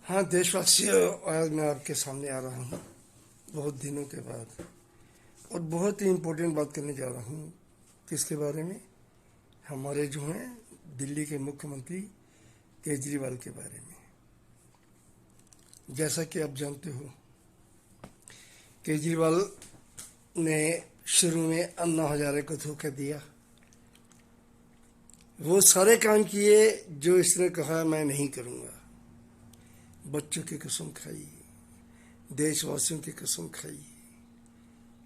हाँ देशवासियों, आज मैं आपके सामने आ रहा हूँ बहुत दिनों के बाद और बहुत ही इम्पोर्टेंट बात करने जा रहा हूँ। किसके बारे में? हमारे जो हैं दिल्ली के मुख्यमंत्री केजरीवाल के बारे में। जैसा कि आप जानते हो, केजरीवाल ने शुरू में अन्ना हजारे को धोखा दिया। वो सारे काम किए जो इसने कहा मैं नहीं करूँगा। बच्चों की कसम खाई, देशवासियों की कसम खाई,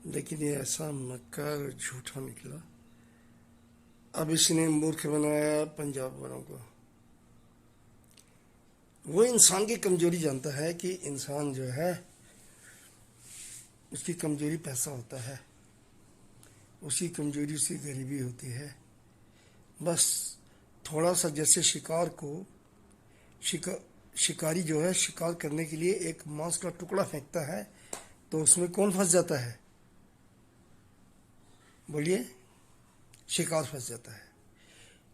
लेकिन ये ऐसा मक्कार और झूठा निकला। अब इसने मूर्ख बनाया पंजाब वालों को। वो इंसान की कमजोरी जानता है कि इंसान जो है उसकी कमजोरी पैसा होता है, उसकी कमजोरी उसकी गरीबी होती है। बस थोड़ा सा जैसे शिकारी जो है शिकार करने के लिए एक मांस का टुकड़ा फेंकता है, तो उसमें कौन फंस जाता है? बोलिए, शिकार फंस जाता है।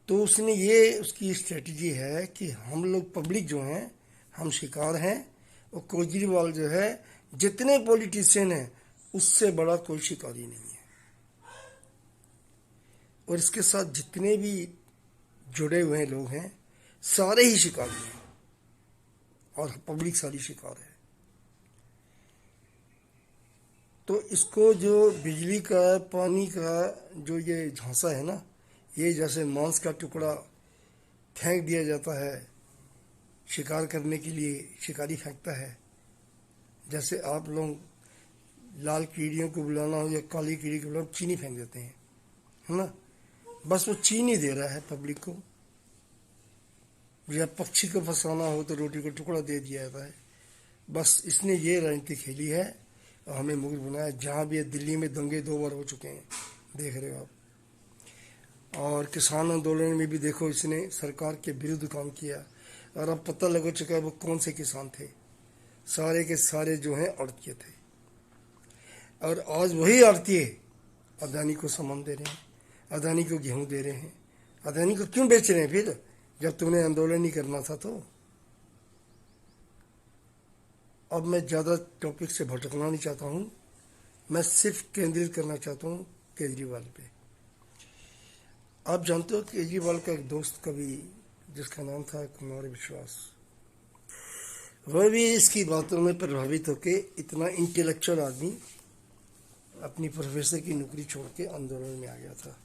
तो उसने ये उसकी स्ट्रेटजी है कि हम लोग पब्लिक जो हैं हम शिकार हैं, और केजरीवाल जो है जितने पॉलिटिशियन हैं उससे बड़ा कोई शिकारी नहीं है। और इसके साथ जितने भी जुड़े हुए लोग हैं सारे ही शिकारी हैं, और पब्लिक सारी शिकार है। तो इसको जो बिजली का पानी का जो ये झांसा है ना, ये जैसे मांस का टुकड़ा फेंक दिया जाता है शिकार करने के लिए, शिकारी फेंकता है। जैसे आप लोग लाल कीड़ियों को बुलाना हो या काली कीड़ी को बुलाना, चीनी फेंक देते हैं, है ना? बस वो चीनी दे रहा है पब्लिक को। या पक्षी को फंसाना हो तो रोटी का टुकड़ा दे दिया जाता है। बस इसने ये रणनीति खेली है और हमें मूर्ख बनाया। जहाँ भी दिल्ली में दंगे 2 बार हो चुके हैं, देख रहे हो आप। और किसान आंदोलन में भी देखो, इसने सरकार के विरुद्ध काम किया, और अब पता लग चुका है वो कौन से किसान थे। सारे के सारे जो हैं आड़तिए थे, और आज वही आड़तिए अदानी को सामान दे रहे हैं, अदानी को गेहूं दे रहे हैं। अदानी को क्यों बेच रहे हैं फिर, जब तुमने आंदोलन नहीं करना था? तो अब मैं ज़्यादा टॉपिक से भटकना नहीं चाहता हूँ, मैं सिर्फ केंद्रित करना चाहता हूँ केजरीवाल पे। आप जानते हो केजरीवाल का एक दोस्त कभी, जिसका नाम था कुमार विश्वास, वह भी इसकी बातों में प्रभावित होकर इतना इंटेलेक्चुअल आदमी अपनी प्रोफेसर की नौकरी छोड़ के आंदोलन में आ गया था।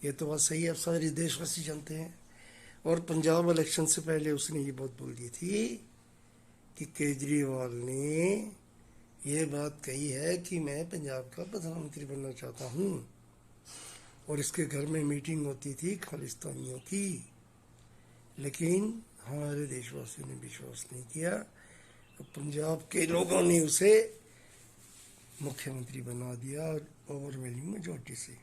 ये तो बात सही है, अब सारे देशवासी जानते हैं। और पंजाब इलेक्शन से पहले उसने ये बात बोल दी थी कि केजरीवाल ने ये बात कही है कि मैं पंजाब का प्रधानमंत्री बनना चाहता हूँ, और इसके घर में मीटिंग होती थी खालिस्तानियों की। लेकिन हमारे देशवासियों ने विश्वास नहीं किया, तो पंजाब के लोगों ने उसे मुख्यमंत्री बना दिया और ओवरवेलिंग मेजॉरिटी से।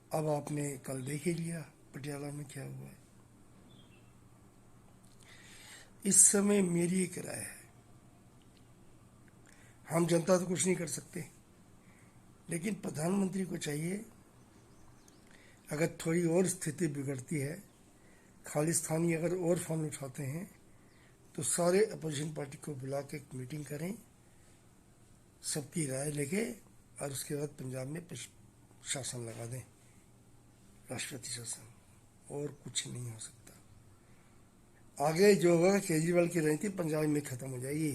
अब आपने कल देख ही लिया पटियाला में क्या हुआ है। इस समय मेरी एक राय है, हम जनता तो कुछ नहीं कर सकते, लेकिन प्रधानमंत्री को चाहिए, अगर थोड़ी और स्थिति बिगड़ती है, खालिस्तानी अगर और फॉर्म उठाते हैं, तो सारे अपोजिशन पार्टी को बुला के एक मीटिंग करें, सबकी राय लेके, और उसके बाद पंजाब में शासन लगा दें, राष्ट्रपति शासन। और कुछ नहीं हो सकता। आगे जो होगा केजरीवाल की रणनीति पंजाब में खत्म हो जाएगी।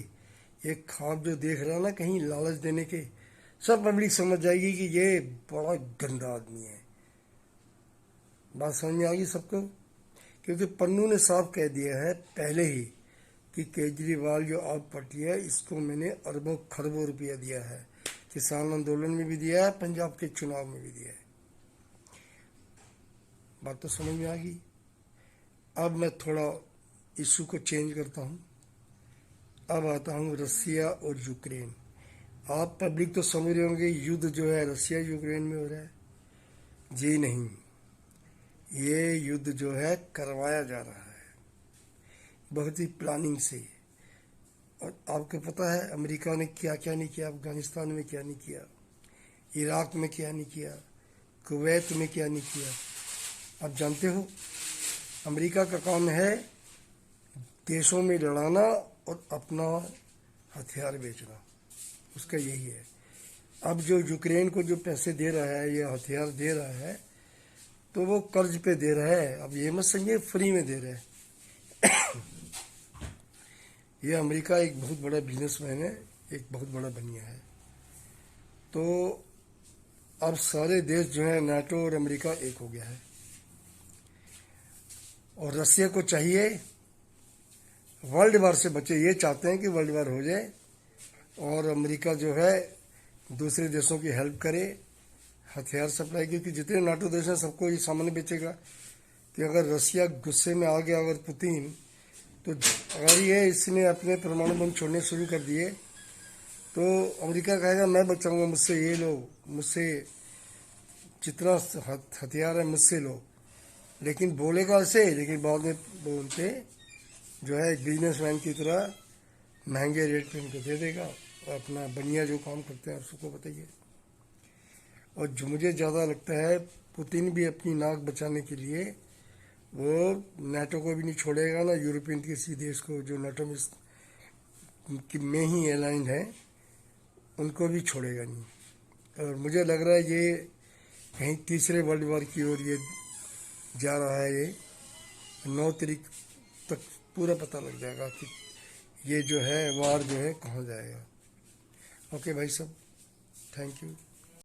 ये ख्वाब जो देख रहा ना कहीं लालच देने के, सब पब्लिक समझ जाएगी कि ये बड़ा गंदा आदमी है। बात समझ में आ गई सबको? क्योंकि पन्नू ने साफ कह दिया है पहले ही कि केजरीवाल जो आप पार्टी है, इसको मैंने अरबों खरबों रुपया दिया है। किसान आंदोलन में भी दिया है, पंजाब के चुनाव में भी दिया है। बात तो समझ में आ गई। अब मैं थोड़ा इशू को चेंज करता हूँ। अब आता हूँ रसिया और यूक्रेन। आप पब्लिक तो समझ रहे होंगे युद्ध जो है रसिया यूक्रेन में हो रहा है। जी नहीं, ये युद्ध जो है करवाया जा रहा है बहुत ही प्लानिंग से। और आपको पता है अमेरिका ने क्या क्या नहीं किया, अफगानिस्तान में क्या नहीं किया, इराक में क्या नहीं किया, कुवैत में क्या नहीं किया। आप जानते हो अमेरिका का काम है देशों में लड़ाना और अपना हथियार बेचना, उसका यही है। अब जो यूक्रेन को जो पैसे दे रहा है या हथियार दे रहा है, तो वो कर्ज पे दे रहा है। अब ये मत समझिए फ्री में दे रहा है। ये अमेरिका एक बहुत बड़ा बिजनेसमैन है, एक बहुत बड़ा बनिया है। तो अब सारे देश जो है नाटो और अमेरिका एक हो गया है, और रसिया को चाहिए वर्ल्ड वार से बचे। ये चाहते हैं कि वर्ल्ड वार हो जाए और अमेरिका जो है दूसरे देशों की हेल्प करे, हथियार सप्लाई, क्योंकि जितने नाटो देश हैं सबको ये सामान्य बेचेगा कि अगर रसिया गुस्से में आ गया, अगर पुतिन, तो अगर ये इसने अपने परमाणु बम छोड़ने शुरू कर दिए तो अमेरिका कहेगा मैं बचाऊंगा, मुझसे ये लो, मुझसे जितना हथियार है मुझसे लो। लेकिन बोलेगा ऐसे, लेकिन बाद में वो उनके जो है एक बिजनेसमैन की तरह महंगे रेट पे उनको दे देगा, और अपना बनिया जो काम करते हैं आप सबको बताइए। और जो मुझे ज़्यादा लगता है, पुतिन भी अपनी नाक बचाने के लिए वो नाटो को भी नहीं छोड़ेगा, ना यूरोपियन किसी देश को जो नाटो में ही अलाइंड है उनको भी छोड़ेगा नहीं। और मुझे लग रहा है ये कहीं तीसरे वर्ल्ड वॉर की ओर ये जा रहा है। ये 9 तारीख तक पूरा पता लग जाएगा कि ये जो है वार जो है कहाँ जाएगा। ओके भाई साहब, थैंक यू।